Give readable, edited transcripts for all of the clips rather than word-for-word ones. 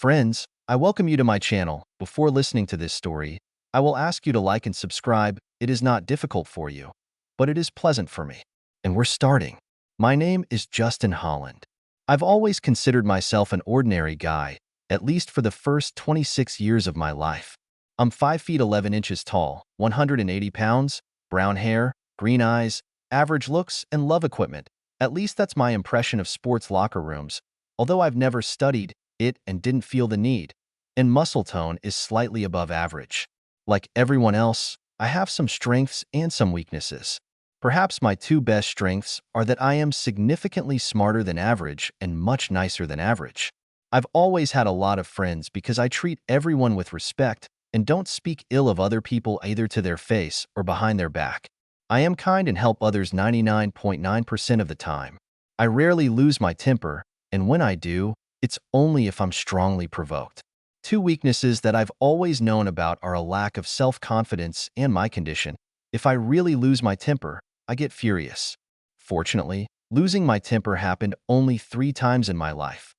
Friends, I welcome you to my channel. Before listening to this story, I will ask you to like and subscribe. It is not difficult for you, but it is pleasant for me. And we're starting. My name is Justin Holland. I've always considered myself an ordinary guy, at least for the first 26 years of my life. I'm 5 feet 11 inches tall, 180 pounds, brown hair, green eyes, average looks, and love equipment. At least that's my impression of sports locker rooms, although I've never studied it and didn't feel the need. And muscle tone is slightly above average. Like everyone else, I have some strengths and some weaknesses. Perhaps my two best strengths are that I am significantly smarter than average and much nicer than average. I've always had a lot of friends because I treat everyone with respect and don't speak ill of other people either to their face or behind their back. I am kind and help others 99.9% of the time. I rarely lose my temper, and when I do, it's only if I'm strongly provoked. Two weaknesses that I've always known about are a lack of self-confidence and my condition. If I really lose my temper, I get furious. Fortunately, losing my temper happened only 3 times in my life.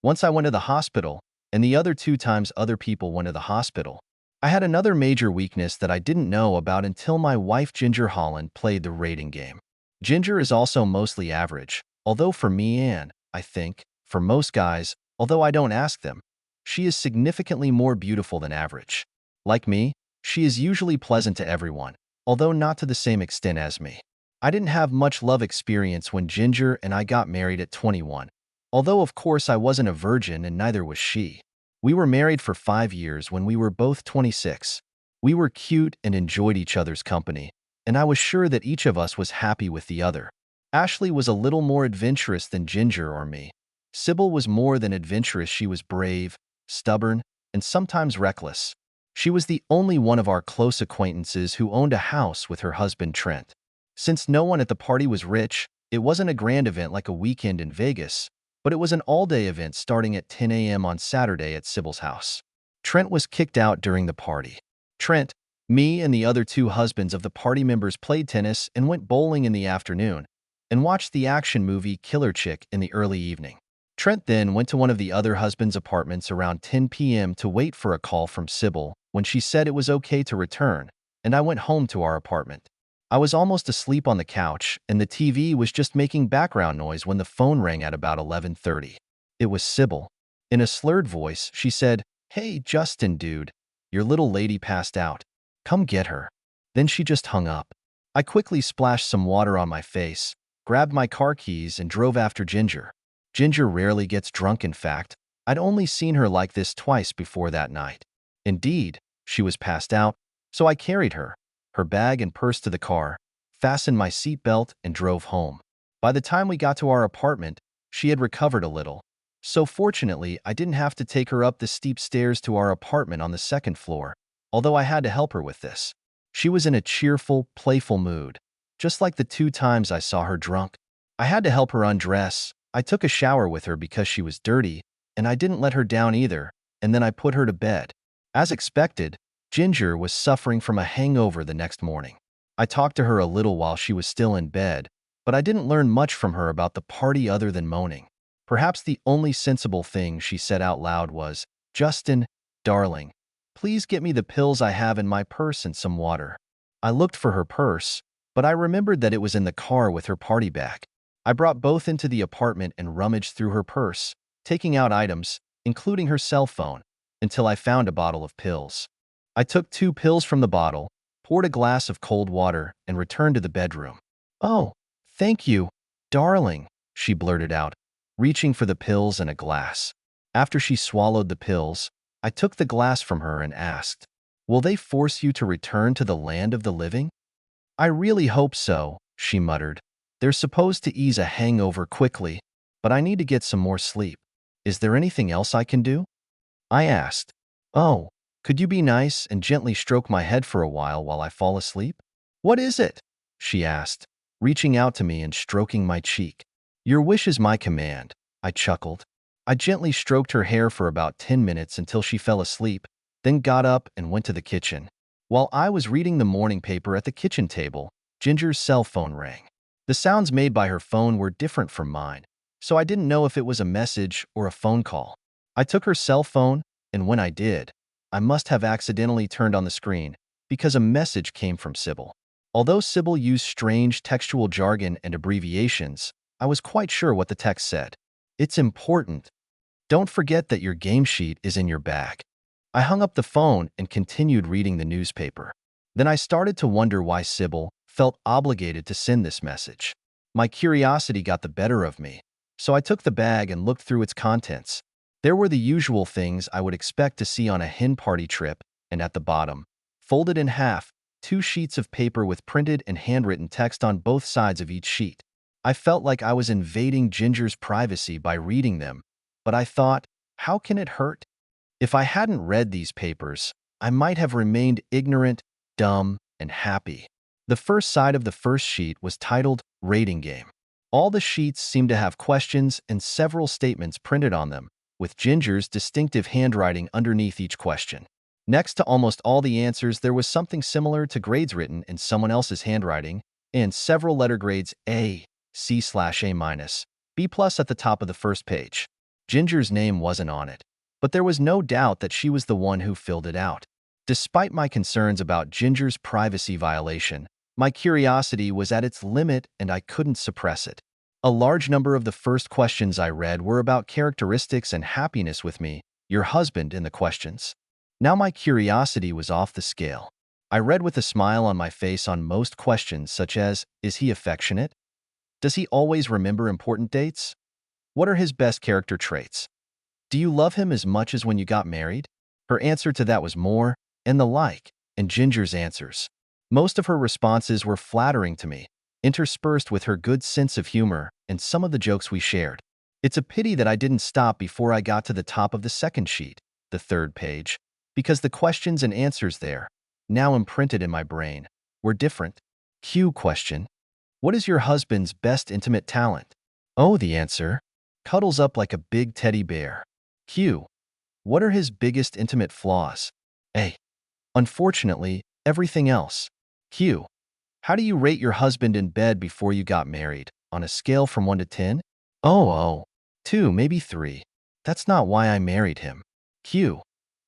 Once I went to the hospital, and the other 2 times other people went to the hospital. I had another major weakness that I didn't know about until my wife Ginger Holland played the rating game. Ginger is also mostly average, although for me and, I think, for most guys, although I don't ask them, she is significantly more beautiful than average. Like me, she is usually pleasant to everyone, although not to the same extent as me. I didn't have much love experience when Ginger and I got married at 21, although of course I wasn't a virgin and neither was she. We were married for 5 years when we were both 26. We were cute and enjoyed each other's company, and I was sure that each of us was happy with the other. Ashley was a little more adventurous than Ginger or me. Sybil was more than adventurous. She was brave, stubborn, and sometimes reckless. She was the only one of our close acquaintances who owned a house with her husband Trent. Since no one at the party was rich, it wasn't a grand event like a weekend in Vegas, but it was an all-day event starting at 10 a.m. on Saturday at Sybil's house. Trent was kicked out during the party. Trent, me, and the other 2 husbands of the party members played tennis and went bowling in the afternoon, and watched the action movie Killer Chick in the early evening. Trent then went to one of the other husbands' apartments around 10 p.m. to wait for a call from Sybil when she said it was okay to return, and I went home to our apartment. I was almost asleep on the couch, and the TV was just making background noise when the phone rang at about 11:30. It was Sybil. In a slurred voice, she said, "Hey, Justin, dude, your little lady passed out. Come get her." Then she just hung up. I quickly splashed some water on my face, grabbed my car keys, and drove after Ginger. Ginger rarely gets drunk. In fact, I'd only seen her like this twice before that night. Indeed, she was passed out, so I carried her bag and purse to the car, fastened my seatbelt, and drove home. By the time we got to our apartment, she had recovered a little. So fortunately, I didn't have to take her up the steep stairs to our apartment on the 2nd floor, although I had to help her with this. She was in a cheerful, playful mood, just like the 2 times I saw her drunk. I had to help her undress. I took a shower with her because she was dirty, and I didn't let her down either, and then I put her to bed. As expected, Ginger was suffering from a hangover the next morning. I talked to her a little while she was still in bed, but I didn't learn much from her about the party other than moaning. Perhaps the only sensible thing she said out loud was, "Justin, darling, please get me the pills I have in my purse and some water." I looked for her purse, but I remembered that it was in the car with her party bag. I brought both into the apartment and rummaged through her purse, taking out items, including her cell phone, until I found a bottle of pills. I took 2 pills from the bottle, poured a glass of cold water, and returned to the bedroom. "Oh, thank you, darling," she blurted out, reaching for the pills and a glass. After she swallowed the pills, I took the glass from her and asked, "Will they force you to return to the land of the living?" "I really hope so," she muttered. "They're supposed to ease a hangover quickly, but I need to get some more sleep. Is there anything else I can do?" I asked. "Oh, could you be nice and gently stroke my head for a while I fall asleep?" "What is it?" she asked, reaching out to me and stroking my cheek. "Your wish is my command," I chuckled. I gently stroked her hair for about 10 minutes until she fell asleep, then got up and went to the kitchen. While I was reading the morning paper at the kitchen table, Ginger's cell phone rang. The sounds made by her phone were different from mine, so I didn't know if it was a message or a phone call. I took her cell phone, and when I did, I must have accidentally turned on the screen because a message came from Sybil. Although Sybil used strange textual jargon and abbreviations, I was quite sure what the text said. It's important. Don't forget that your game sheet is in your bag. I hung up the phone and continued reading the newspaper. Then I started to wonder why Sybil felt obligated to send this message. My curiosity got the better of me, so I took the bag and looked through its contents. There were the usual things I would expect to see on a hen party trip, and at the bottom, folded in half, 2 sheets of paper with printed and handwritten text on both sides of each sheet. I felt like I was invading Ginger's privacy by reading them, but I thought, how can it hurt? If I hadn't read these papers, I might have remained ignorant, dumb, and happy. The first side of the first sheet was titled Rating Game. All the sheets seemed to have questions and several statements printed on them, with Ginger's distinctive handwriting underneath each question. Next to almost all the answers, there was something similar to grades written in someone else's handwriting, and several letter grades A, C/A-, B+ at the top of the first page. Ginger's name wasn't on it, but there was no doubt that she was the one who filled it out. Despite my concerns about Ginger's privacy violation, my curiosity was at its limit and I couldn't suppress it. A large number of the first questions I read were about characteristics and happiness with me, your husband, in the questions. Now my curiosity was off the scale. I read with a smile on my face on most questions such as, is he affectionate? Does he always remember important dates? What are his best character traits? Do you love him as much as when you got married? Her answer to that was more, and the like, and Ginger's answers. Most of her responses were flattering to me, interspersed with her good sense of humor and some of the jokes we shared. It's a pity that I didn't stop before I got to the top of the second sheet, the third page, because the questions and answers there, now imprinted in my brain, were different. Q question. What is your husband's best intimate talent? Oh, the answer. Cuddles up like a big teddy bear. Q. What are his biggest intimate flaws? A. Unfortunately, everything else. Q. How do you rate your husband in bed before you got married, on a scale from 1 to 10? Oh, 2, maybe 3. That's not why I married him. Q.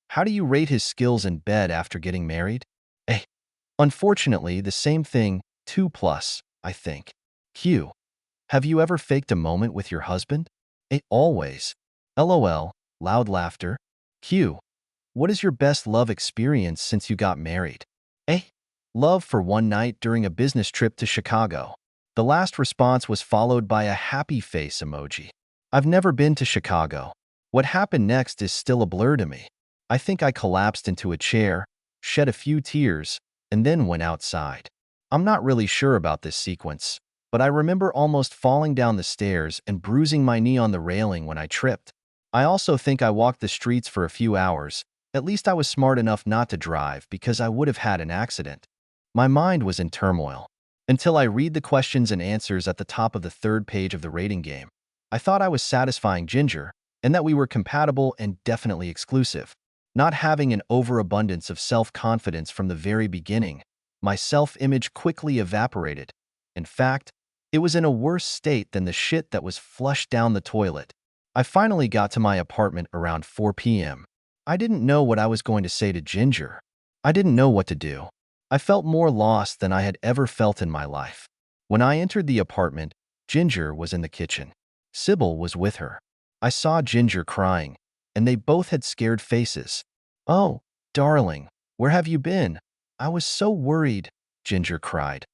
How do you rate his skills in bed after getting married? A. Unfortunately, the same thing, 2+, I think. Q. Have you ever faked a moment with your husband? A. Always. LOL, loud laughter. Q. What is your best love experience since you got married? A. Love for one night during a business trip to Chicago. The last response was followed by a happy face emoji. I've never been to Chicago. What happened next is still a blur to me. I think I collapsed into a chair, shed a few tears, and then went outside. I'm not really sure about this sequence, but I remember almost falling down the stairs and bruising my knee on the railing when I tripped. I also think I walked the streets for a few hours. At least I was smart enough not to drive because I would have had an accident. My mind was in turmoil. Until I read the questions and answers at the top of the third page of the rating game. I thought I was satisfying Ginger, and that we were compatible and definitely exclusive. Not having an overabundance of self-confidence from the very beginning, my self-image quickly evaporated. In fact, it was in a worse state than the shit that was flushed down the toilet. I finally got to my apartment around 4 p.m. I didn't know what I was going to say to Ginger. I didn't know what to do. I felt more lost than I had ever felt in my life. When I entered the apartment, Ginger was in the kitchen. Sybil was with her. I saw Ginger crying, and they both had scared faces. Oh, darling, where have you been? I was so worried, Ginger cried,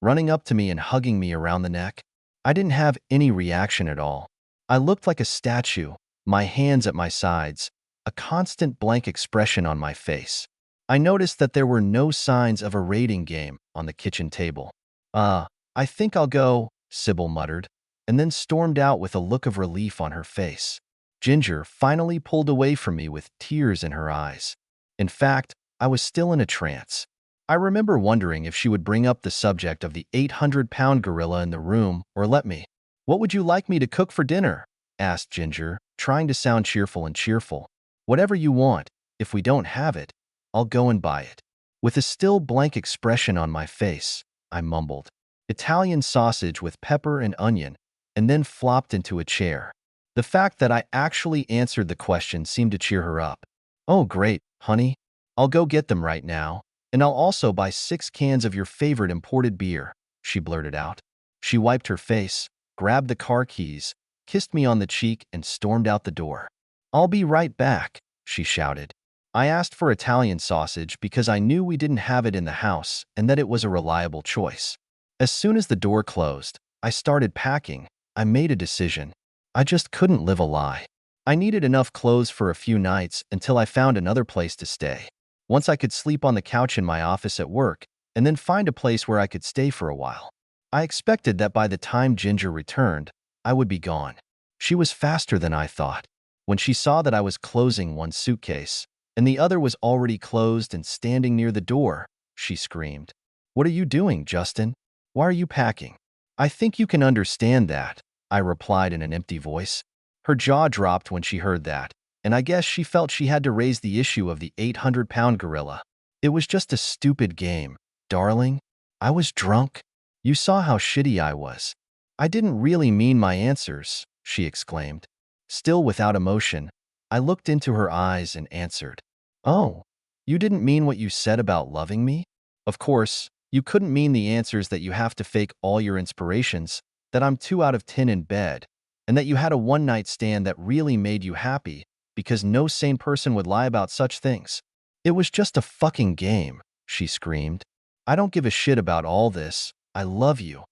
running up to me and hugging me around the neck. I didn't have any reaction at all. I looked like a statue, my hands at my sides, a constant blank expression on my face. I noticed that there were no signs of a rating game on the kitchen table. I think I'll go, Sybil muttered, and then stormed out with a look of relief on her face. Ginger finally pulled away from me with tears in her eyes. In fact, I was still in a trance. I remember wondering if she would bring up the subject of the 800-pound gorilla in the room or let me. What would you like me to cook for dinner? Asked Ginger, trying to sound cheerful. Whatever you want. If we don't have it, I'll go and buy it. With a still blank expression on my face, I mumbled, Italian sausage with pepper and onion, and then flopped into a chair. The fact that I actually answered the question seemed to cheer her up. Oh, great, honey. I'll go get them right now. And I'll also buy 6 cans of your favorite imported beer, she blurted out. She wiped her face, grabbed the car keys, kissed me on the cheek, and stormed out the door. I'll be right back, she shouted. I asked for Italian sausage because I knew we didn't have it in the house and that it was a reliable choice. As soon as the door closed, I started packing. I made a decision. I just couldn't live a lie. I needed enough clothes for a few nights until I found another place to stay. Once I could sleep on the couch in my office at work, and then find a place where I could stay for a while. I expected that by the time Ginger returned, I would be gone. She was faster than I thought. When she saw that I was closing one suitcase, and the other was already closed and standing near the door, she screamed. "What are you doing, Justin? Why are you packing?" "I think you can understand that," I replied in an empty voice. Her jaw dropped when she heard that, and I guess she felt she had to raise the issue of the 800-pound gorilla. "It was just a stupid game, darling. I was drunk. You saw how shitty I was." "I didn't really mean my answers," she exclaimed. Still without emotion, I looked into her eyes and answered. "Oh, you didn't mean what you said about loving me? Of course, you couldn't mean the answers that you have to fake all your inspirations, that I'm 2 out of 10 in bed, and that you had a one-night stand that really made you happy, because no sane person would lie about such things. It was just a fucking game," she screamed. "I don't give a shit about all this. I love you.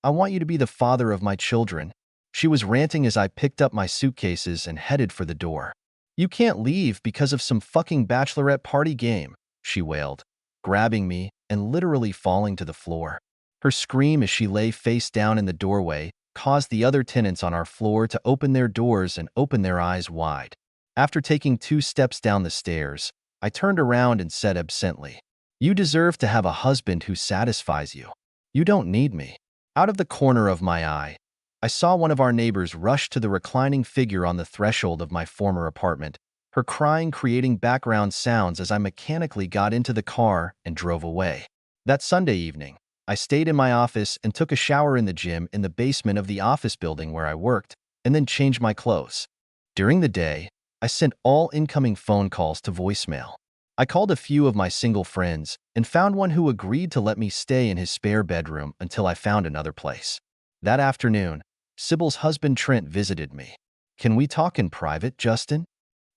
I want you to be the father of my children." She was ranting as I picked up my suitcases and headed for the door. "You can't leave because of some fucking bachelorette party game," she wailed, grabbing me and literally falling to the floor. Her scream as she lay face down in the doorway caused the other tenants on our floor to open their doors and open their eyes wide. After taking 2 steps down the stairs, I turned around and said absently, "You deserve to have a husband who satisfies you. You don't need me." Out of the corner of my eye, I saw one of our neighbors rush to the reclining figure on the threshold of my former apartment, her crying creating background sounds as I mechanically got into the car and drove away. That Sunday evening, I stayed in my office and took a shower in the gym in the basement of the office building where I worked, and then changed my clothes. During the day, I sent all incoming phone calls to voicemail. I called a few of my single friends and found one who agreed to let me stay in his spare bedroom until I found another place. That afternoon, Sybil's husband Trent visited me. "Can we talk in private, Justin?"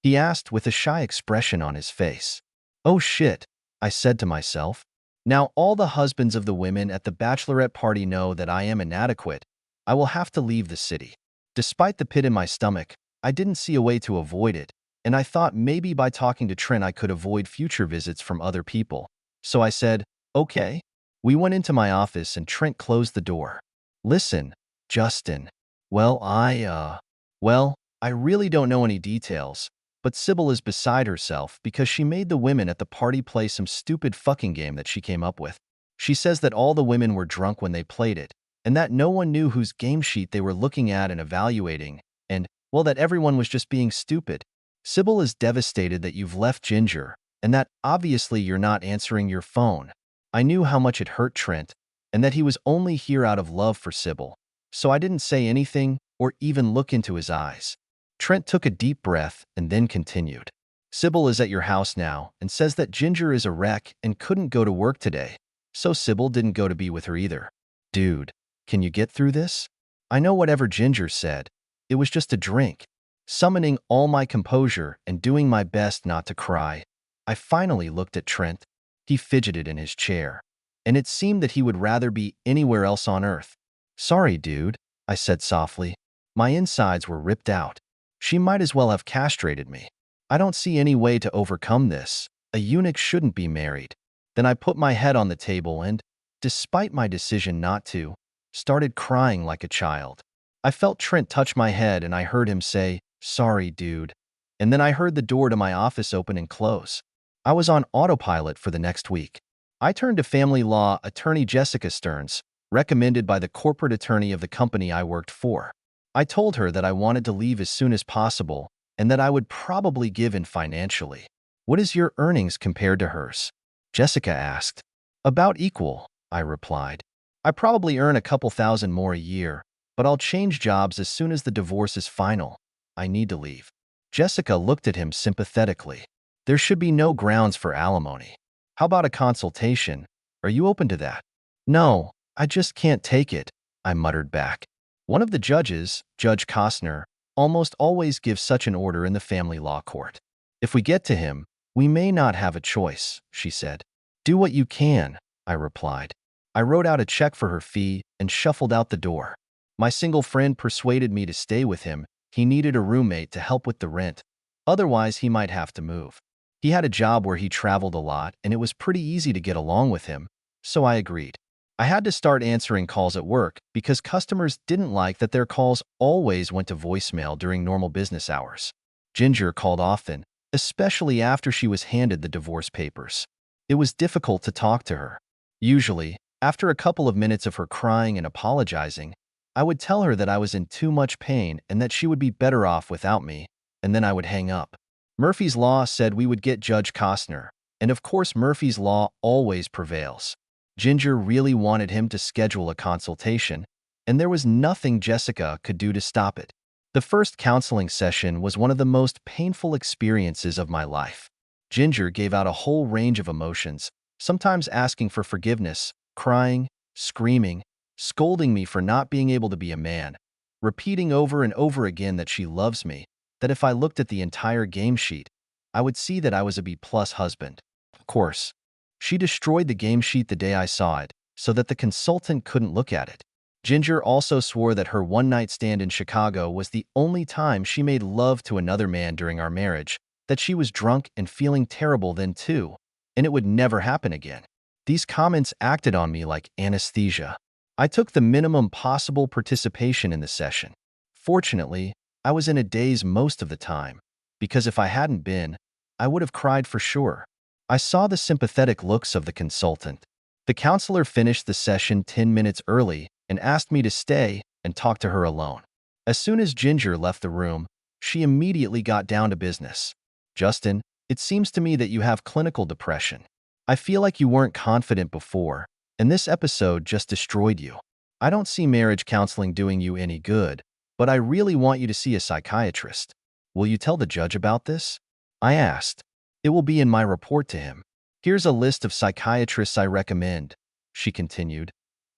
he asked with a shy expression on his face. "Oh shit," I said to myself. Now all the husbands of the women at the bachelorette party know that I am inadequate. I will have to leave the city. Despite the pit in my stomach, I didn't see a way to avoid it, and I thought maybe by talking to Trent I could avoid future visits from other people. So I said, "Okay." We went into my office and Trent closed the door. "Listen, Justin. Well, I really don't know any details, but Sybil is beside herself because she made the women at the party play some stupid fucking game that she came up with. She says that all the women were drunk when they played it, and that no one knew whose game sheet they were looking at and evaluating, and, well, that everyone was just being stupid. Sybil is devastated that you've left Ginger, and that obviously you're not answering your phone." I knew how much it hurt Trent, and that he was only here out of love for Sybil, so I didn't say anything or even look into his eyes. Trent took a deep breath and then continued. "Sybil is at your house now and says that Ginger is a wreck and couldn't go to work today, so Sybil didn't go to be with her either." Dude, can you get through this? I know whatever Ginger said. It was just a drink. Summoning all my composure and doing my best not to cry, I finally looked at Trent. He fidgeted in his chair, and it seemed that he would rather be anywhere else on earth. "Sorry, dude," I said softly. My insides were ripped out. She might as well have castrated me. I don't see any way to overcome this. A eunuch shouldn't be married. Then I put my head on the table and, despite my decision not to, started crying like a child. I felt Trent touch my head and I heard him say, "Sorry, dude." And then I heard the door to my office open and close. I was on autopilot for the next week. I turned to family law attorney Jessica Stearns, recommended by the corporate attorney of the company I worked for. I told her that I wanted to leave as soon as possible and that I would probably give in financially. "What is your earnings compared to hers?" Jessica asked. "About equal," I replied. "I probably earn a couple thousand more a year, but I'll change jobs as soon as the divorce is final." I need to leave. Jessica looked at him sympathetically. There should be no grounds for alimony. How about a consultation? Are you open to that? No, I just can't take it, I muttered back. One of the judges, Judge Costner, almost always gives such an order in the family law court. If we get to him, we may not have a choice, she said. Do what you can, I replied. I wrote out a check for her fee and shuffled out the door. My single friend persuaded me to stay with him. He needed a roommate to help with the rent. Otherwise, he might have to move. He had a job where he traveled a lot, and it was pretty easy to get along with him, so I agreed. I had to start answering calls at work because customers didn't like that their calls always went to voicemail during normal business hours. Ginger called often, especially after she was handed the divorce papers. It was difficult to talk to her. Usually, after a couple of minutes of her crying and apologizing, I would tell her that I was in too much pain and that she would be better off without me, and then I would hang up. Murphy's Law said we would get Judge Costner, and of course Murphy's Law always prevails. Ginger really wanted him to schedule a consultation, and there was nothing Jessica could do to stop it. The first counseling session was one of the most painful experiences of my life. Ginger gave out a whole range of emotions, sometimes asking for forgiveness, crying, screaming, scolding me for not being able to be a man, repeating over and over again that she loves me, that if I looked at the entire game sheet, I would see that I was a B-plus husband. Of course, she destroyed the game sheet the day I saw it, so that the consultant couldn't look at it. Ginger also swore that her one-night stand in Chicago was the only time she made love to another man during our marriage, that she was drunk and feeling terrible then too, and it would never happen again. These comments acted on me like anesthesia. I took the minimum possible participation in the session. Fortunately, I was in a daze most of the time, because if I hadn't been, I would have cried for sure. I saw the sympathetic looks of the consultant. The counselor finished the session 10 minutes early and asked me to stay and talk to her alone. As soon as Ginger left the room, she immediately got down to business. Justin, it seems to me that you have clinical depression. I feel like you weren't confident before, and this episode just destroyed you. I don't see marriage counseling doing you any good, but I really want you to see a psychiatrist. Will you tell the judge about this? I asked. It will be in my report to him. Here's a list of psychiatrists I recommend, she continued,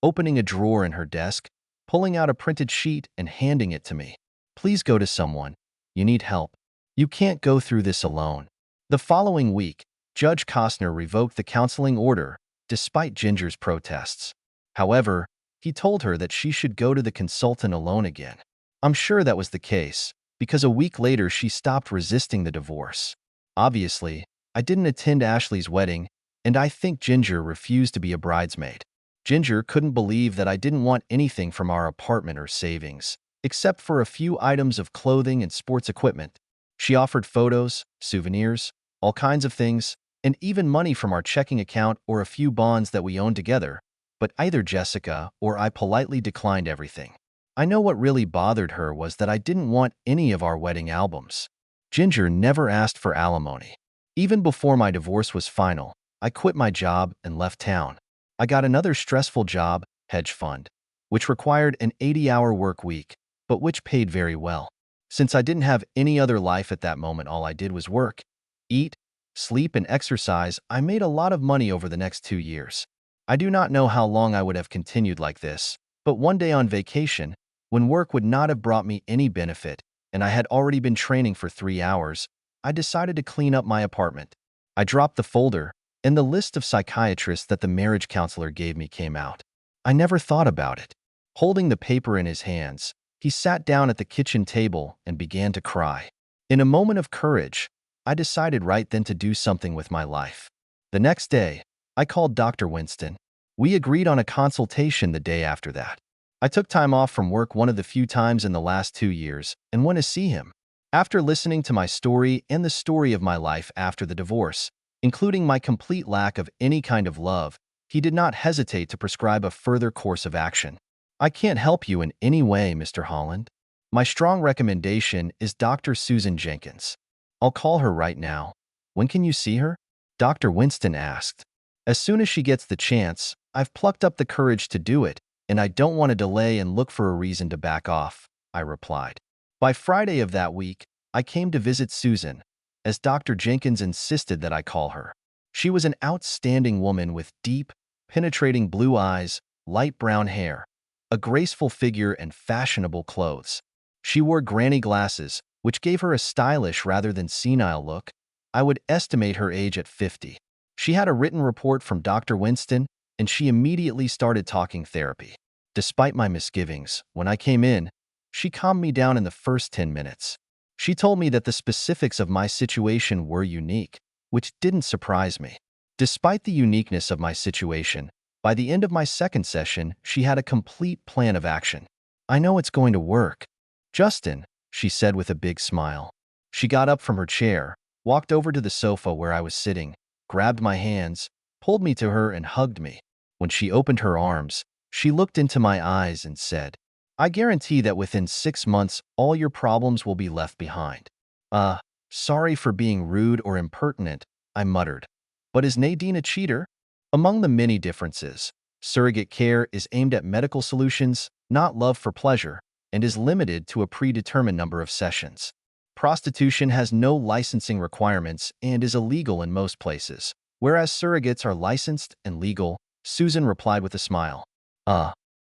opening a drawer in her desk, pulling out a printed sheet and handing it to me. Please go to someone. You need help. You can't go through this alone. The following week, Judge Costner revoked the counseling order, despite Ginger's protests. However, he told her that she should go to the consultant alone again. I'm sure that was the case, because a week later she stopped resisting the divorce. Obviously, I didn't attend Ashley's wedding, and I think Ginger refused to be a bridesmaid. Ginger couldn't believe that I didn't want anything from our apartment or savings, except for a few items of clothing and sports equipment. She offered photos, souvenirs, all kinds of things, and even money from our checking account or a few bonds that we owned together, but either Jessica or I politely declined everything. I know what really bothered her was that I didn't want any of our wedding albums. Ginger never asked for alimony. Even before my divorce was final, I quit my job and left town. I got another stressful job, hedge fund, which required an 80-hour work week, but which paid very well. Since I didn't have any other life at that moment, all I did was work, eat, sleep, and exercise. I made a lot of money over the next 2 years. I do not know how long I would have continued like this, but one day on vacation, when work would not have brought me any benefit, and I had already been training for 3 hours, I decided to clean up my apartment. I dropped the folder, and the list of psychiatrists that the marriage counselor gave me came out. I never thought about it. Holding the paper in his hands, he sat down at the kitchen table and began to cry. In a moment of courage, I decided right then to do something with my life. The next day, I called Dr. Winston. We agreed on a consultation the day after that. I took time off from work one of the few times in the last 2 years and went to see him. After listening to my story and the story of my life after the divorce, including my complete lack of any kind of love, he did not hesitate to prescribe a further course of action. I can't help you in any way, Mr. Holland. My strong recommendation is Dr. Susan Jenkins. I'll call her right now. When can you see her? Dr. Winston asked. As soon as she gets the chance. I've plucked up the courage to do it, and I don't want to delay and look for a reason to back off, I replied. By Friday of that week, I came to visit Susan, as Dr. Jenkins insisted that I call her. She was an outstanding woman with deep, penetrating blue eyes, light brown hair, a graceful figure, and fashionable clothes. She wore granny glasses, which gave her a stylish rather than senile look. I would estimate her age at 50. She had a written report from Dr. Winston, and she immediately started talking therapy. Despite my misgivings, when I came in, she calmed me down in the first 10 minutes. She told me that the specifics of my situation were unique, which didn't surprise me. Despite the uniqueness of my situation, by the end of my second session, she had a complete plan of action. "I know it's going to work, Justin," she said with a big smile. She got up from her chair, walked over to the sofa where I was sitting, grabbed my hands, pulled me to her, and hugged me. When she opened her arms, she looked into my eyes and said, "I guarantee that within 6 months, all your problems will be left behind." Sorry for being rude or impertinent," I muttered. "But is Nadine a cheater?" Among the many differences, surrogate care is aimed at medical solutions, not love for pleasure, and is limited to a predetermined number of sessions. Prostitution has no licensing requirements and is illegal in most places, whereas surrogates are licensed and legal, Susan replied with a smile.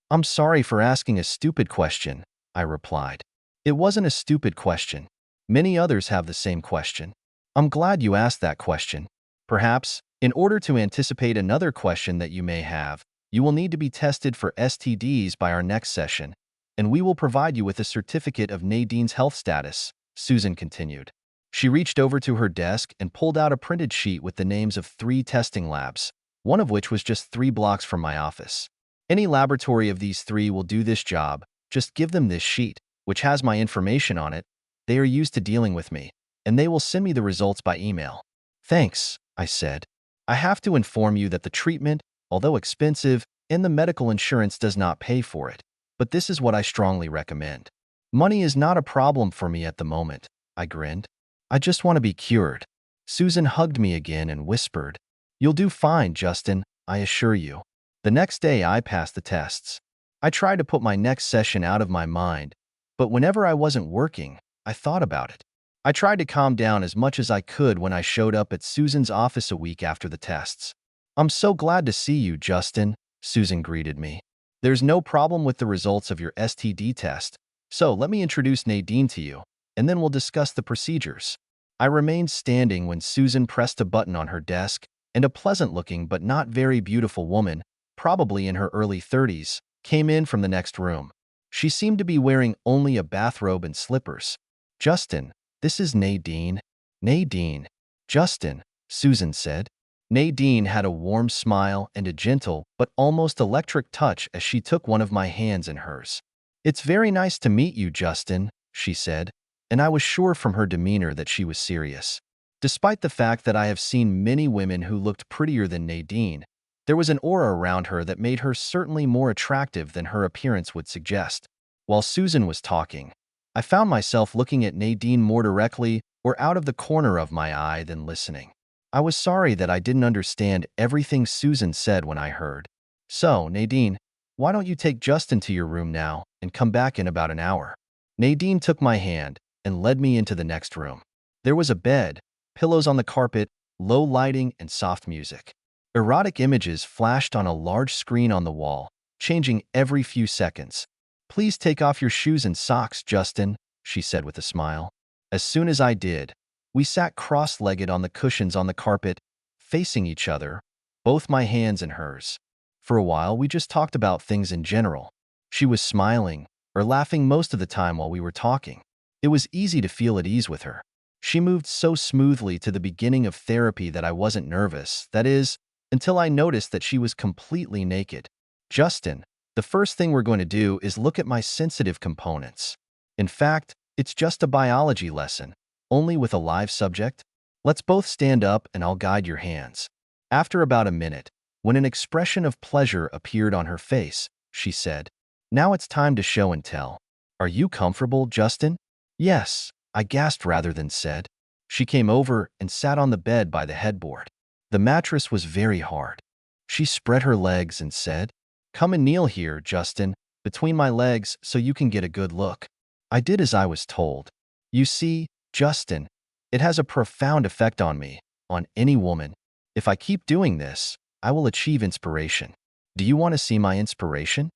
I'm sorry for asking a stupid question," I replied. "It wasn't a stupid question. Many others have the same question. I'm glad you asked that question. Perhaps, in order to anticipate another question that you may have, you will need to be tested for STDs by our next session, and we will provide you with a certificate of Nadine's health status," Susan continued. She reached over to her desk and pulled out a printed sheet with the names of 3 testing labs, one of which was just 3 blocks from my office. "Any laboratory of these 3 will do this job. Just give them this sheet, which has my information on it. They are used to dealing with me, and they will send me the results by email." "Thanks," I said. "I have to inform you that the treatment, although expensive, and the medical insurance does not pay for it. But this is what I strongly recommend." "Money is not a problem for me at the moment," I grinned. "I just want to be cured." Susan hugged me again and whispered, "You'll do fine, Justin, I assure you." The next day, I passed the tests. I tried to put my next session out of my mind, but whenever I wasn't working, I thought about it. I tried to calm down as much as I could when I showed up at Susan's office a week after the tests. "I'm so glad to see you, Justin," Susan greeted me. "There's no problem with the results of your STD test, so let me introduce Nadine to you, and then we'll discuss the procedures." I remained standing when Susan pressed a button on her desk, and a pleasant-looking but not very beautiful woman, probably in her early 30s, came in from the next room. She seemed to be wearing only a bathrobe and slippers. "Justin, this is Nadine." "Nadine." "Justin," Susan said. Nadine had a warm smile and a gentle but almost electric touch as she took one of my hands in hers. "It's very nice to meet you, Justin," she said, and I was sure from her demeanor that she was serious. Despite the fact that I have seen many women who looked prettier than Nadine, there was an aura around her that made her certainly more attractive than her appearance would suggest. While Susan was talking, I found myself looking at Nadine more directly or out of the corner of my eye than listening. I was sorry that I didn't understand everything Susan said when I heard. "So, Nadine, why don't you take Justin to your room now and come back in about an hour?" Nadine took my hand and led me into the next room. There was a bed, pillows on the carpet, low lighting, and soft music. Erotic images flashed on a large screen on the wall, changing every few seconds. "Please take off your shoes and socks, Justin," she said with a smile. As soon as I did, we sat cross-legged on the cushions on the carpet, facing each other, both my hands in hers. For a while, we just talked about things in general. She was smiling or laughing most of the time while we were talking. It was easy to feel at ease with her. She moved so smoothly to the beginning of therapy that I wasn't nervous, that is, until I noticed that she was completely naked. "Justin, the first thing we're going to do is look at my sensitive components. In fact, it's just a biology lesson, only with a live subject. Let's both stand up and I'll guide your hands." After about a minute, when an expression of pleasure appeared on her face, she said, "Now it's time to show and tell. Are you comfortable, Justin?" "Yes," I gasped rather than said. She came over and sat on the bed by the headboard. The mattress was very hard. She spread her legs and said, "Come and kneel here, Justin, between my legs so you can get a good look." I did as I was told. You see, Justin, it has a profound effect on me, on any woman. If I keep doing this, I will achieve inspiration. Do you want to see my inspiration?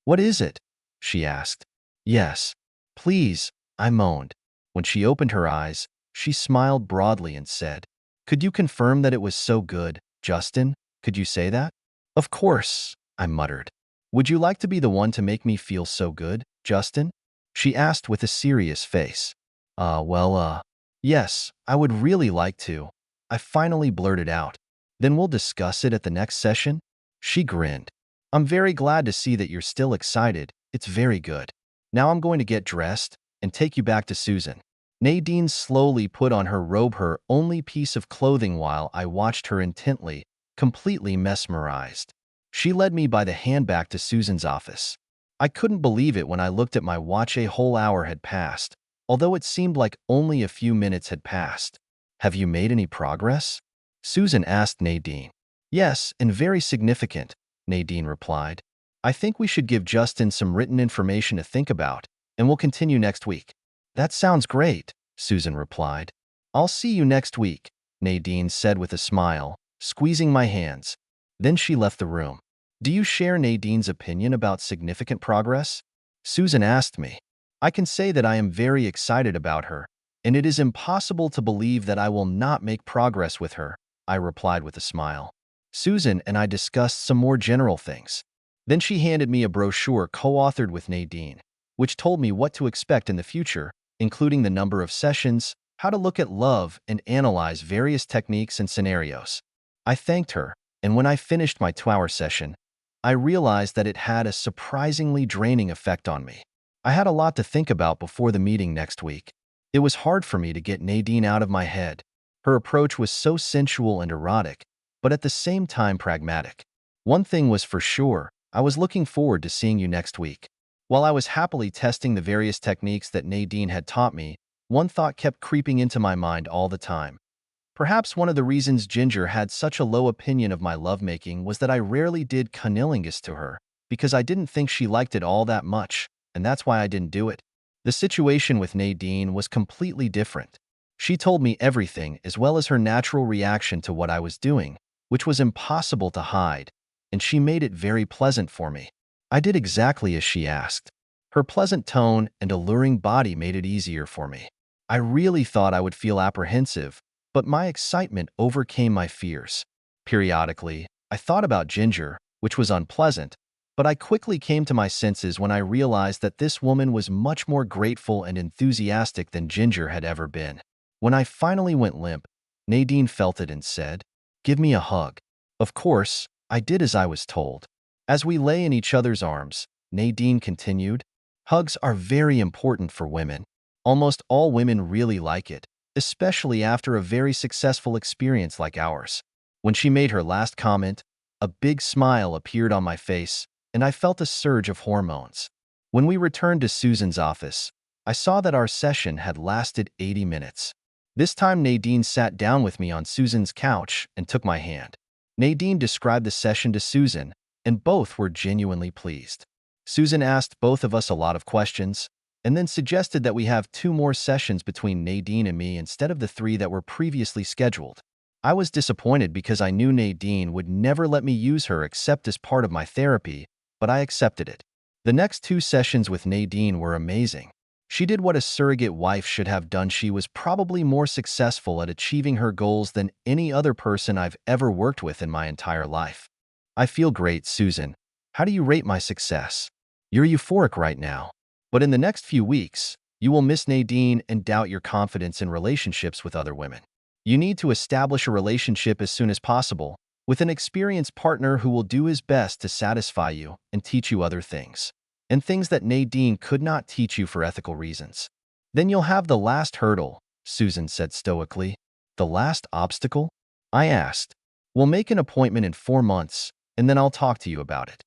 What is it? She asked. Yes. Please, I moaned. When she opened her eyes, she smiled broadly and said, Could you confirm that it was so good, Justin? Could you say that? Of course, I muttered. Would you like to be the one to make me feel so good, Justin? She asked with a serious face. Yes, I would really like to. I finally blurted out. Then we'll discuss it at the next session? She grinned. I'm very glad to see that you're still excited. It's very good. Now I'm going to get dressed and take you back to Susan. Nadine slowly put on her robe, her only piece of clothing, while I watched her intently, completely mesmerized. She led me by the hand back to Susan's office. I couldn't believe it when I looked at my watch. A whole hour had passed, although it seemed like only a few minutes had passed. Have you made any progress? Susan asked Nadine. Yes, and very significant, Nadine replied. I think we should give Justin some written information to think about, and we'll continue next week. That sounds great, Susan replied. I'll see you next week, Nadine said with a smile, squeezing my hands. Then she left the room. Do you share Nadine's opinion about significant progress? Susan asked me. I can say that I am very excited about her, and it is impossible to believe that I will not make progress with her, I replied with a smile. Susan and I discussed some more general things. Then she handed me a brochure co-authored with Nadine, which told me what to expect in the future, including the number of sessions, how to look at love, and analyze various techniques and scenarios. I thanked her, and when I finished my 2-hour session, I realized that it had a surprisingly draining effect on me. I had a lot to think about before the meeting next week. It was hard for me to get Nadine out of my head. Her approach was so sensual and erotic, but at the same time pragmatic. One thing was for sure, I was looking forward to seeing you next week. While I was happily testing the various techniques that Nadine had taught me, one thought kept creeping into my mind all the time. Perhaps one of the reasons Ginger had such a low opinion of my lovemaking was that I rarely did cunnilingus to her, because I didn't think she liked it all that much, and that's why I didn't do it. The situation with Nadine was completely different. She told me everything, as well as her natural reaction to what I was doing, which was impossible to hide, and she made it very pleasant for me. I did exactly as she asked. Her pleasant tone and alluring body made it easier for me. I really thought I would feel apprehensive, but my excitement overcame my fears. Periodically, I thought about Ginger, which was unpleasant, but I quickly came to my senses when I realized that this woman was much more grateful and enthusiastic than Ginger had ever been. When I finally went limp, Nadine felt it and said, "Give me a hug." Of course, I did as I was told. As we lay in each other's arms, Nadine continued, "Hugs are very important for women. Almost all women really like it, especially after a very successful experience like ours." When she made her last comment, a big smile appeared on my face, and I felt a surge of hormones. When we returned to Susan's office, I saw that our session had lasted 80 minutes. This time Nadine sat down with me on Susan's couch and took my hand. Nadine described the session to Susan, and both were genuinely pleased. Susan asked both of us a lot of questions, and then suggested that we have 2 more sessions between Nadine and me instead of the 3 that were previously scheduled. I was disappointed because I knew Nadine would never let me use her except as part of my therapy, but I accepted it. The next 2 sessions with Nadine were amazing. She did what a surrogate wife should have done. She was probably more successful at achieving her goals than any other person I've ever worked with in my entire life. I feel great, Susan. How do you rate my success? You're euphoric right now. But in the next few weeks, you will miss Nadine and doubt your confidence in relationships with other women. You need to establish a relationship as soon as possible with an experienced partner who will do his best to satisfy you and teach you other things, and things that Nadine could not teach you for ethical reasons. Then you'll have the last hurdle, Susan said stoically. The last obstacle? I asked. We'll make an appointment in 4 months, and then I'll talk to you about it.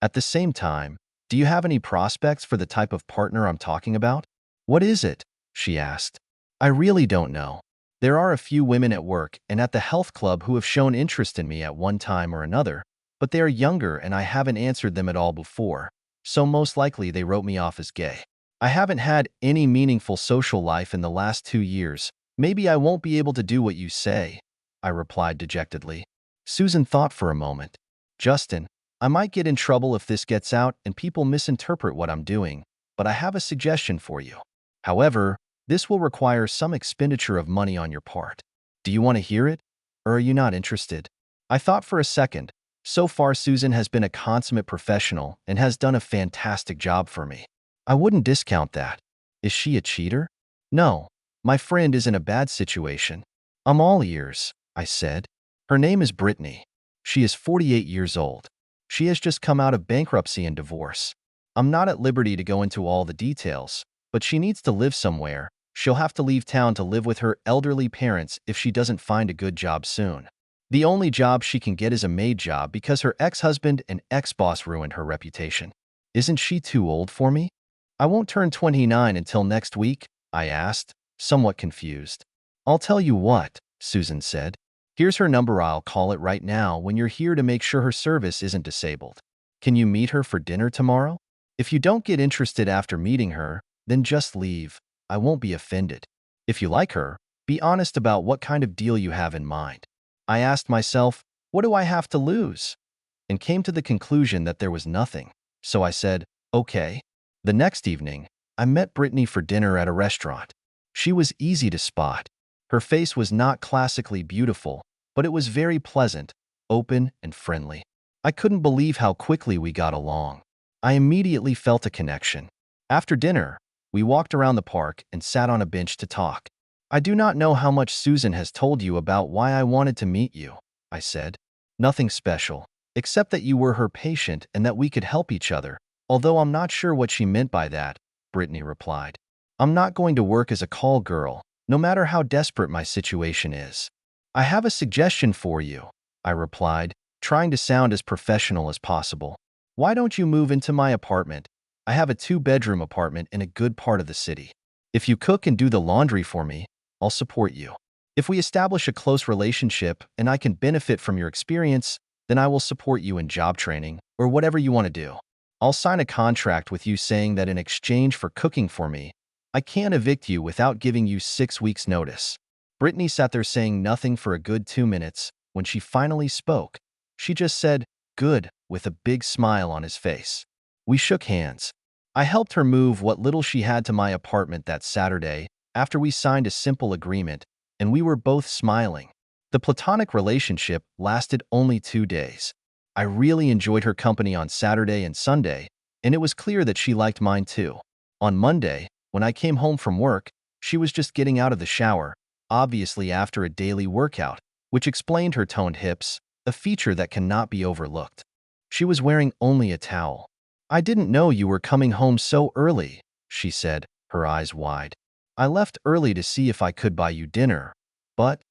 At the same time, do you have any prospects for the type of partner I'm talking about? What is it? She asked. I really don't know. There are a few women at work and at the health club who have shown interest in me at one time or another, but they are younger and I haven't answered them at all before, so most likely they wrote me off as gay. I haven't had any meaningful social life in the last 2 years. Maybe I won't be able to do what you say, I replied dejectedly. Susan thought for a moment. Justin, I might get in trouble if this gets out and people misinterpret what I'm doing, but I have a suggestion for you. However, this will require some expenditure of money on your part. Do you want to hear it? Or are you not interested? I thought for a second. So far, Susan has been a consummate professional and has done a fantastic job for me. I wouldn't discount that. Is she a cheater? No, my friend is in a bad situation. I'm all ears, I said. Her name is Brittany. She is 48 years old. She has just come out of bankruptcy and divorce. I'm not at liberty to go into all the details, but she needs to live somewhere. She'll have to leave town to live with her elderly parents if she doesn't find a good job soon. The only job she can get is a maid job because her ex-husband and ex-boss ruined her reputation. Isn't she too old for me? I won't turn 29 until next week, I asked, somewhat confused. I'll tell you what, Susan said. Here's her number. I'll call it right now when you're here to make sure her service isn't disabled. Can you meet her for dinner tomorrow? If you don't get interested after meeting her, then just leave. I won't be offended. If you like her, be honest about what kind of deal you have in mind. I asked myself, what do I have to lose? And came to the conclusion that there was nothing. So I said, okay. The next evening, I met Brittany for dinner at a restaurant. She was easy to spot. Her face was not classically beautiful, but it was very pleasant, open, and friendly. I couldn't believe how quickly we got along. I immediately felt a connection. After dinner, we walked around the park and sat on a bench to talk. I do not know how much Susan has told you about why I wanted to meet you, I said. Nothing special, except that you were her patient and that we could help each other. Although I'm not sure what she meant by that, Brittany replied. I'm not going to work as a call girl, no matter how desperate my situation is. I have a suggestion for you, I replied, trying to sound as professional as possible. Why don't you move into my apartment? I have a 2-bedroom apartment in a good part of the city. If you cook and do the laundry for me, I'll support you. If we establish a close relationship and I can benefit from your experience, then I will support you in job training or whatever you want to do. I'll sign a contract with you saying that in exchange for cooking for me, I can't evict you without giving you 6 weeks' notice. Brittany sat there saying nothing for a good 2 minutes. When she finally spoke, she just said, "Good," with a big smile on his face. We shook hands. I helped her move what little she had to my apartment that Saturday after we signed a simple agreement, and we were both smiling. The platonic relationship lasted only 2 days. I really enjoyed her company on Saturday and Sunday, and it was clear that she liked mine too. On Monday, when I came home from work, she was just getting out of the shower, obviously after a daily workout, which explained her toned hips, a feature that cannot be overlooked. She was wearing only a towel. I didn't know you were coming home so early, she said, her eyes wide. I left early to see if I could buy you dinner, but,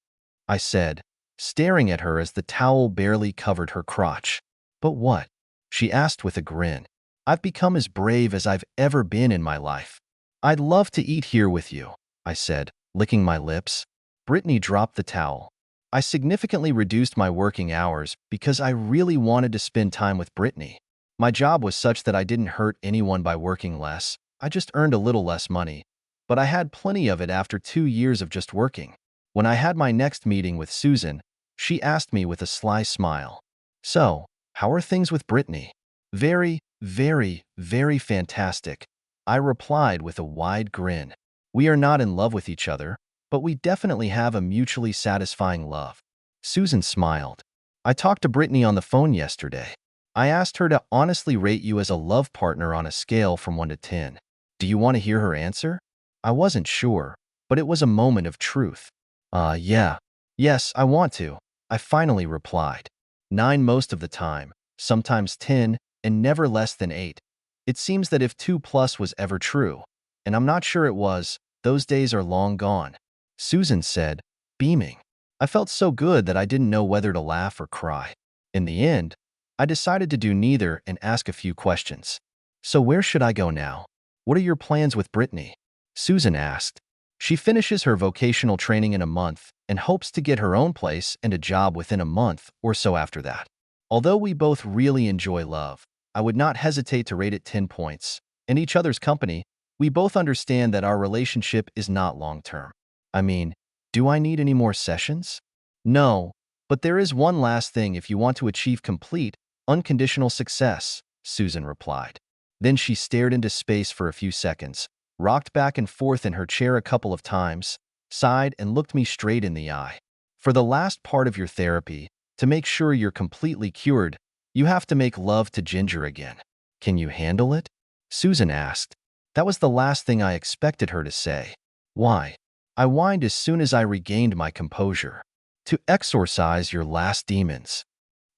I said, staring at her as the towel barely covered her crotch. But what? She asked with a grin. I've become as brave as I've ever been in my life. I'd love to eat here with you, I said, licking my lips. Brittany dropped the towel. I significantly reduced my working hours because I really wanted to spend time with Brittany. My job was such that I didn't hurt anyone by working less. I just earned a little less money. But I had plenty of it after 2 years of just working. When I had my next meeting with Susan, she asked me with a sly smile, "So, how are things with Brittany?" "Very, very, very fantastic," I replied with a wide grin. "We are not in love with each other, but we definitely have a mutually satisfying love." Susan smiled. "I talked to Brittany on the phone yesterday. I asked her to honestly rate you as a love partner on a scale from 1 to 10. Do you want to hear her answer?" I wasn't sure, but it was a moment of truth. Yeah. Yes, I want to," I finally replied. 9 most of the time, sometimes 10, and never less than 8. It seems that if 2 plus was ever true, and I'm not sure it was, those days are long gone. Susan said, beaming. I felt so good that I didn't know whether to laugh or cry. In the end, I decided to do neither and ask a few questions. "So where should I go now? What are your plans with Brittany?" Susan asked. "She finishes her vocational training in a month and hopes to get her own place and a job within a month or so after that. Although we both really enjoy love, I would not hesitate to rate it 10 points. In each other's company, We both understand that our relationship is not long-term. I mean, do I need any more sessions? No, but there is one last thing if you want to achieve complete, unconditional success, Susan replied. Then she stared into space for a few seconds, rocked back and forth in her chair a couple of times, sighed and looked me straight in the eye. For the last part of your therapy, to make sure you're completely cured, you have to make love to Ginger again. Can you handle it? Susan asked. That was the last thing I expected her to say. Why? I whined as soon as I regained my composure. To exorcise your last demons.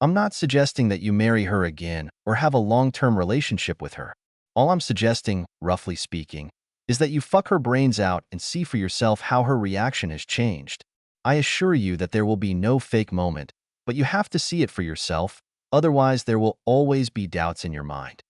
I'm not suggesting that you marry her again or have a long-term relationship with her. All I'm suggesting, roughly speaking, is that you fuck her brains out and see for yourself how her reaction has changed. I assure you that there will be no fake moment, but you have to see it for yourself, otherwise there will always be doubts in your mind.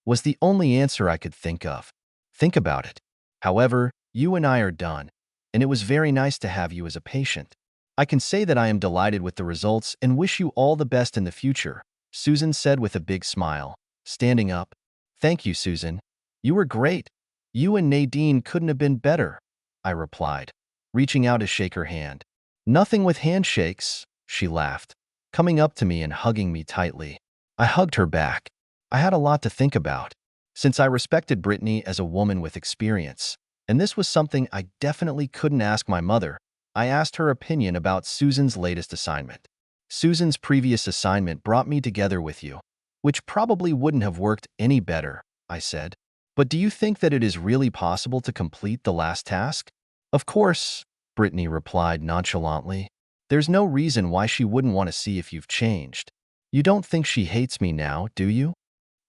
Was the only answer I could think of. Think about it. However, you and I are done, and it was very nice to have you as a patient. I can say that I am delighted with the results and wish you all the best in the future, Susan said with a big smile, standing up. Thank you, Susan. You were great. You and Nadine couldn't have been better, I replied, reaching out to shake her hand. Nothing with handshakes, she laughed, coming up to me and hugging me tightly. I hugged her back. I had a lot to think about, since I respected Brittany as a woman with experience, and this was something I definitely couldn't ask my mother. I asked her opinion about Susan's latest assignment. Susan's previous assignment brought me together with you, which probably wouldn't have worked any better, I said. But do you think that it is really possible to complete the last task? Of course, Brittany replied nonchalantly. There's no reason why she wouldn't want to see if you've changed. You don't think she hates me now, do you?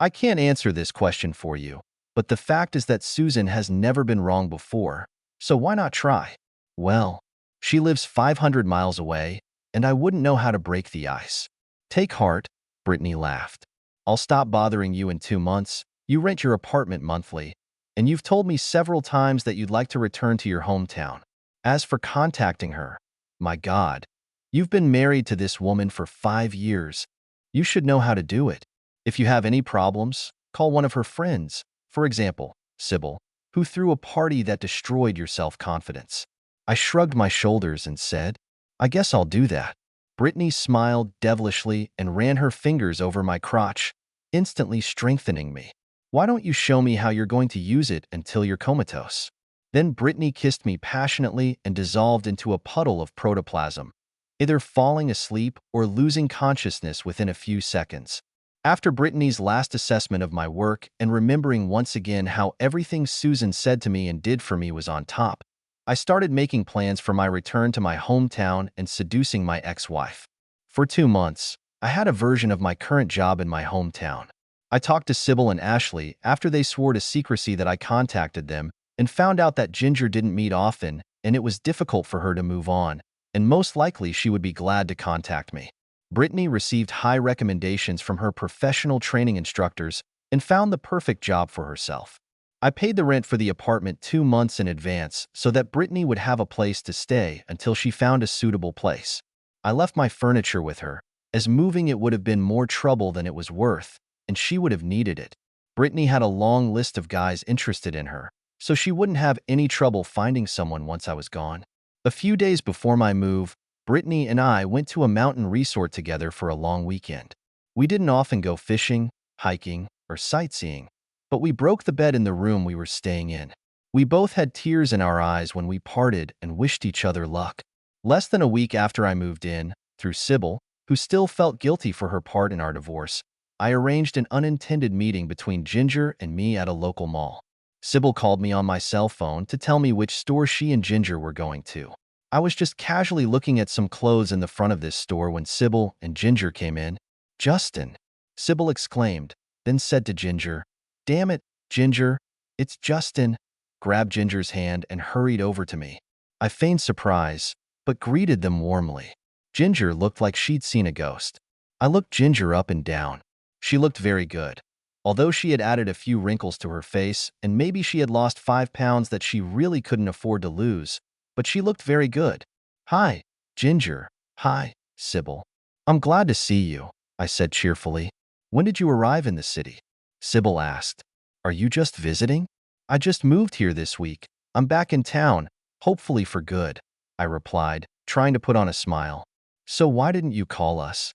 I can't answer this question for you, but the fact is that Susan has never been wrong before, so why not try? Well, she lives 500 miles away, and I wouldn't know how to break the ice. Take heart, Brittany laughed. I'll stop bothering you in 2 months. You rent your apartment monthly, and you've told me several times that you'd like to return to your hometown. As for contacting her, my God, you've been married to this woman for 5 years. You should know how to do it. If you have any problems, call one of her friends, for example, Sybil, who threw a party that destroyed your self-confidence. I shrugged my shoulders and said, I guess I'll do that. Brittany smiled devilishly and ran her fingers over my crotch, instantly strengthening me. Why don't you show me how you're going to use it until you're comatose? Then Brittany kissed me passionately and dissolved into a puddle of protoplasm, either falling asleep or losing consciousness within a few seconds. After Brittany's last assessment of my work and remembering once again how everything Susan said to me and did for me was on top, I started making plans for my return to my hometown and seducing my ex-wife. For 2 months, I had a version of my current job in my hometown. I talked to Sybil and Ashley after they swore to secrecy that I contacted them and found out that Ginger didn't meet often and it was difficult for her to move on, and most likely she would be glad to contact me. Brittany received high recommendations from her professional training instructors and found the perfect job for herself. I paid the rent for the apartment 2 months in advance so that Brittany would have a place to stay until she found a suitable place. I left my furniture with her, as moving it would have been more trouble than it was worth, and she would have needed it. Brittany had a long list of guys interested in her, so she wouldn't have any trouble finding someone once I was gone. A few days before my move, Brittany and I went to a mountain resort together for a long weekend. We didn't often go fishing, hiking, or sightseeing, but we broke the bed in the room we were staying in. We both had tears in our eyes when we parted and wished each other luck. Less than a week after I moved in, through Sybil, who still felt guilty for her part in our divorce, I arranged an unintended meeting between Ginger and me at a local mall. Sybil called me on my cell phone to tell me which store she and Ginger were going to. I was just casually looking at some clothes in the front of this store when Sybil and Ginger came in. Justin, Sybil exclaimed, then said to Ginger, Damn it, Ginger, it's Justin, grabbed Ginger's hand and hurried over to me. I feigned surprise, but greeted them warmly. Ginger looked like she'd seen a ghost. I looked Ginger up and down. She looked very good. Although she had added a few wrinkles to her face and maybe she had lost 5 pounds that she really couldn't afford to lose, but she looked very good. Hi, Ginger. Hi, Sybil. I'm glad to see you, I said cheerfully. When did you arrive in the city? Sybil asked. Are you just visiting? I just moved here this week. I'm back in town, hopefully for good, I replied, trying to put on a smile. So why didn't you call us?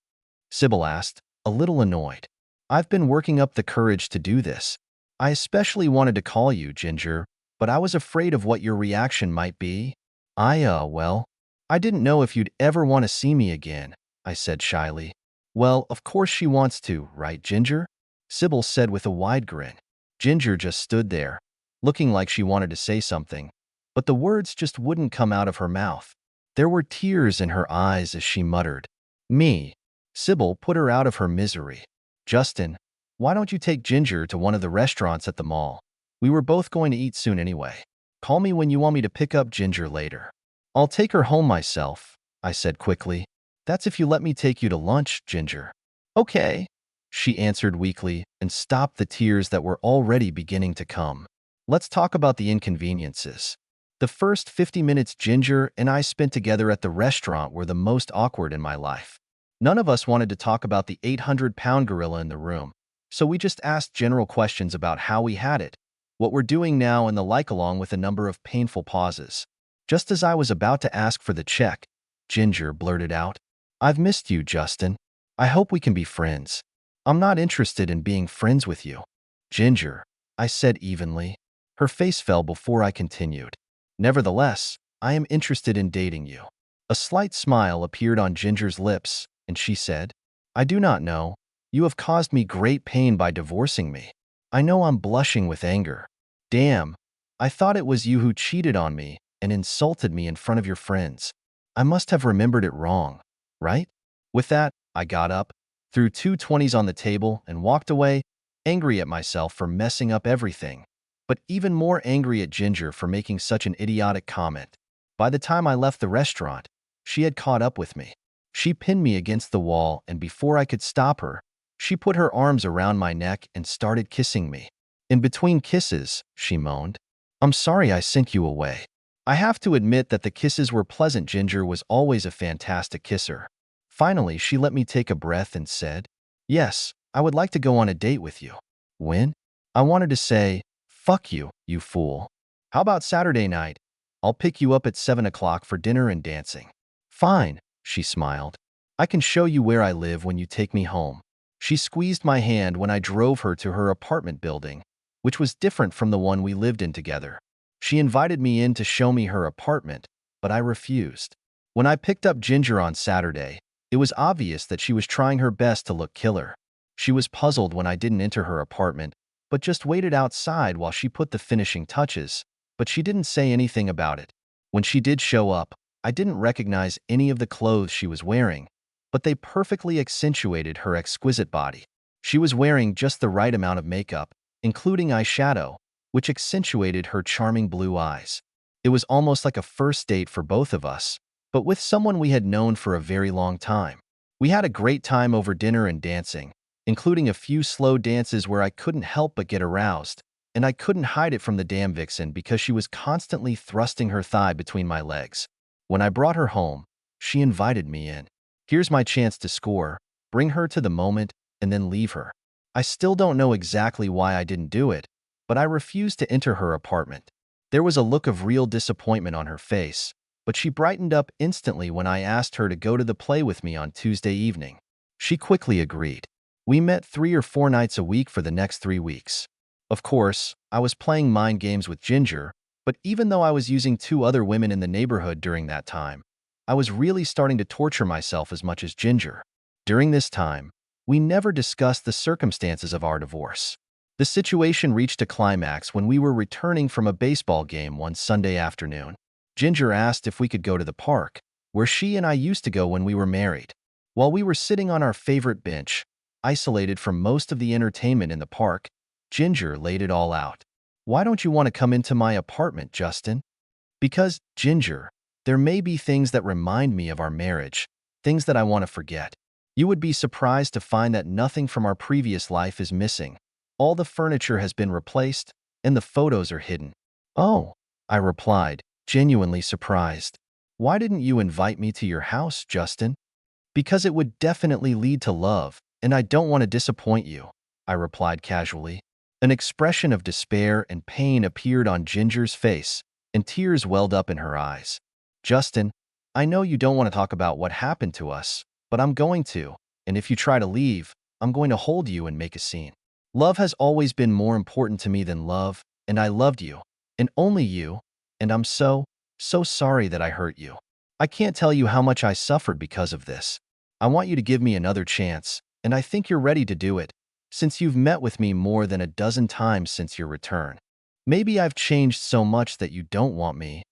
Sybil asked, a little annoyed. I've been working up the courage to do this. I especially wanted to call you, Ginger, but I was afraid of what your reaction might be. Well, I didn't know if you'd ever want to see me again, I said shyly. Well, of course she wants to, right, Ginger? Sybil said with a wide grin. Ginger just stood there, looking like she wanted to say something, but the words just wouldn't come out of her mouth. There were tears in her eyes as she muttered, Me. Sybil put her out of her misery. Justin, why don't you take Ginger to one of the restaurants at the mall? We were both going to eat soon anyway. Call me when you want me to pick up Ginger later. I'll take her home myself, I said quickly. That's if you let me take you to lunch, Ginger. Okay, she answered weakly and stopped the tears that were already beginning to come. Let's talk about the inconveniences. The first 50 minutes Ginger and I spent together at the restaurant were the most awkward in my life. None of us wanted to talk about the 800-pound gorilla in the room, so we just asked general questions about how we had it, what we're doing now, and the like, along with a number of painful pauses. Just as I was about to ask for the check, Ginger blurted out, I've missed you, Justin. I hope we can be friends. I'm not interested in being friends with you. Ginger, I said evenly. Her face fell before I continued. Nevertheless, I am interested in dating you. A slight smile appeared on Ginger's lips, and she said, I do not know. You have caused me great pain by divorcing me. I know I'm blushing with anger. Damn, I thought it was you who cheated on me and insulted me in front of your friends. I must have remembered it wrong, right? With that, I got up, threw two 20s on the table, and walked away, angry at myself for messing up everything, but even more angry at Ginger for making such an idiotic comment. By the time I left the restaurant, she had caught up with me. She pinned me against the wall, and before I could stop her, she put her arms around my neck and started kissing me. In between kisses, she moaned, I'm sorry I sent you away. I have to admit that the kisses were pleasant. Ginger was always a fantastic kisser. Finally, she let me take a breath and said, Yes, I would like to go on a date with you. When? I wanted to say, Fuck you, you fool. How about Saturday night? I'll pick you up at 7 o'clock for dinner and dancing. Fine, she smiled. I can show you where I live when you take me home. She squeezed my hand when I drove her to her apartment building, which was different from the one we lived in together. She invited me in to show me her apartment, but I refused. When I picked up Ginger on Saturday, it was obvious that she was trying her best to look killer. She was puzzled when I didn't enter her apartment, but just waited outside while she put the finishing touches, but she didn't say anything about it. When she did show up, I didn't recognize any of the clothes she was wearing, but they perfectly accentuated her exquisite body. She was wearing just the right amount of makeup, including eyeshadow, which accentuated her charming blue eyes. It was almost like a first date for both of us, but with someone we had known for a very long time. We had a great time over dinner and dancing, including a few slow dances where I couldn't help but get aroused, and I couldn't hide it from the damn vixen because she was constantly thrusting her thigh between my legs. When I brought her home, she invited me in. Here's my chance to score, bring her to the moment, and then leave her. I still don't know exactly why I didn't do it, but I refused to enter her apartment. There was a look of real disappointment on her face, but she brightened up instantly when I asked her to go to the play with me on Tuesday evening. She quickly agreed. We met 3 or 4 nights a week for the next 3 weeks. Of course, I was playing mind games with Ginger, but even though I was using 2 other women in the neighborhood during that time, I was really starting to torture myself as much as Ginger. During this time, we never discussed the circumstances of our divorce. The situation reached a climax when we were returning from a baseball game one Sunday afternoon. Ginger asked if we could go to the park, where she and I used to go when we were married. While we were sitting on our favorite bench, isolated from most of the entertainment in the park, Ginger laid it all out. Why don't you want to come into my apartment, Justin? Because, Ginger, there may be things that remind me of our marriage, things that I want to forget. You would be surprised to find that nothing from our previous life is missing. All the furniture has been replaced, and the photos are hidden. Oh, I replied, genuinely surprised. Why didn't you invite me to your house, Justin? Because it would definitely lead to love, and I don't want to disappoint you, I replied casually. An expression of despair and pain appeared on Ginger's face, and tears welled up in her eyes. Justin, I know you don't want to talk about what happened to us, but I'm going to, and if you try to leave, I'm going to hold you and make a scene. Love has always been more important to me than love, and I loved you, and only you, and I'm so sorry that I hurt you. I can't tell you how much I suffered because of this. I want you to give me another chance, and I think you're ready to do it, since you've met with me more than a dozen times since your return. Maybe I've changed so much that you don't want me.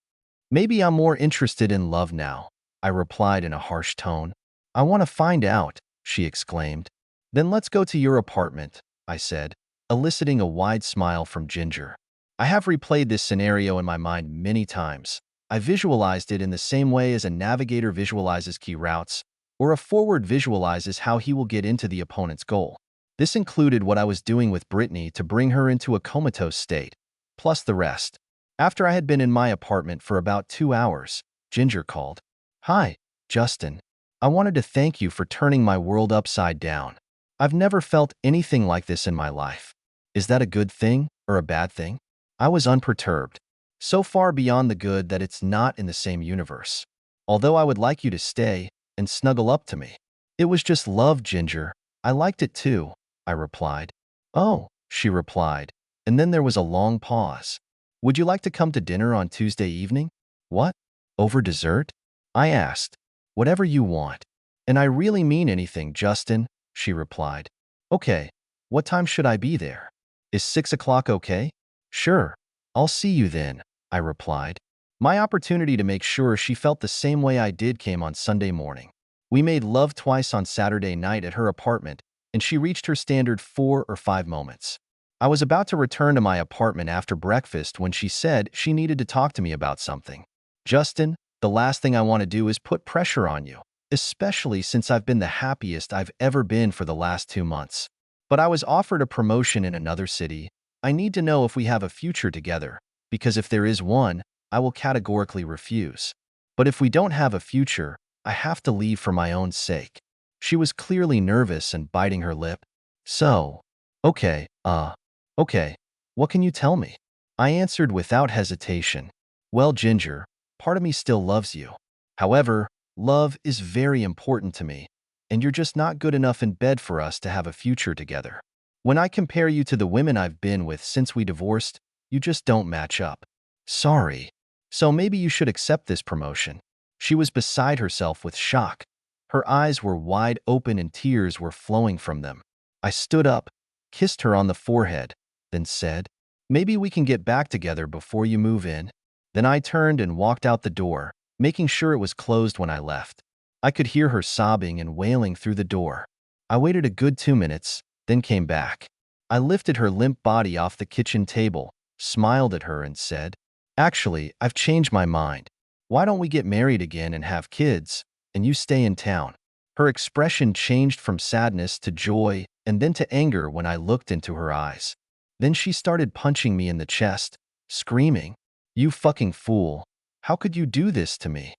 Maybe I'm more interested in love now, I replied in a harsh tone. I want to find out, she exclaimed. Then let's go to your apartment, I said, eliciting a wide smile from Ginger. I have replayed this scenario in my mind many times. I visualized it in the same way as a navigator visualizes key routes, or a forward visualizes how he will get into the opponent's goal. This included what I was doing with Brittany to bring her into a comatose state, plus the rest. After I had been in my apartment for about 2 hours, Ginger called. Hi, Justin. I wanted to thank you for turning my world upside down. I've never felt anything like this in my life. Is that a good thing or a bad thing? I was unperturbed. So far beyond the good that it's not in the same universe. Although I would like you to stay and snuggle up to me. It was just love, Ginger. I liked it too, I replied. Oh, she replied, and then there was a long pause. Would you like to come to dinner on Tuesday evening? What? Over dessert? I asked. Whatever you want. And I really mean anything, Justin, she replied. Okay, what time should I be there? Is 6 o'clock okay? Sure, I'll see you then, I replied. My opportunity to make sure she felt the same way I did came on Sunday morning. We made love twice on Saturday night at her apartment, and she reached her standard 4 or 5 moments. I was about to return to my apartment after breakfast when she said she needed to talk to me about something. Justin, the last thing I want to do is put pressure on you, especially since I've been the happiest I've ever been for the last 2 months. But I was offered a promotion in another city. I need to know if we have a future together, because if there is one, I will categorically refuse. But if we don't have a future, I have to leave for my own sake. She was clearly nervous and biting her lip. So, okay, what can you tell me? I answered without hesitation. Well, Ginger, part of me still loves you. However, love is very important to me, and you're just not good enough in bed for us to have a future together. When I compare you to the women I've been with since we divorced, you just don't match up. Sorry. So maybe you should accept this promotion. She was beside herself with shock. Her eyes were wide open and tears were flowing from them. I stood up, kissed her on the forehead, then said, maybe we can get back together before you move in. Then I turned and walked out the door, making sure it was closed when I left. I could hear her sobbing and wailing through the door. I waited a good 2 minutes, then came back. I lifted her limp body off the kitchen table, smiled at her and said, actually, I've changed my mind. Why don't we get married again and have kids, and you stay in town? Her expression changed from sadness to joy and then to anger when I looked into her eyes. Then she started punching me in the chest, screaming, you fucking fool. How could you do this to me?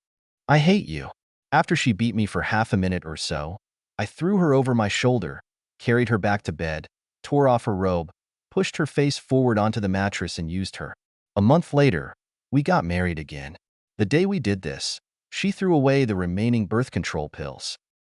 I hate you. After she beat me for half a minute or so, I threw her over my shoulder, carried her back to bed, tore off her robe, pushed her face forward onto the mattress and used her. A month later, we got married again. The day we did this, she threw away the remaining birth control pills.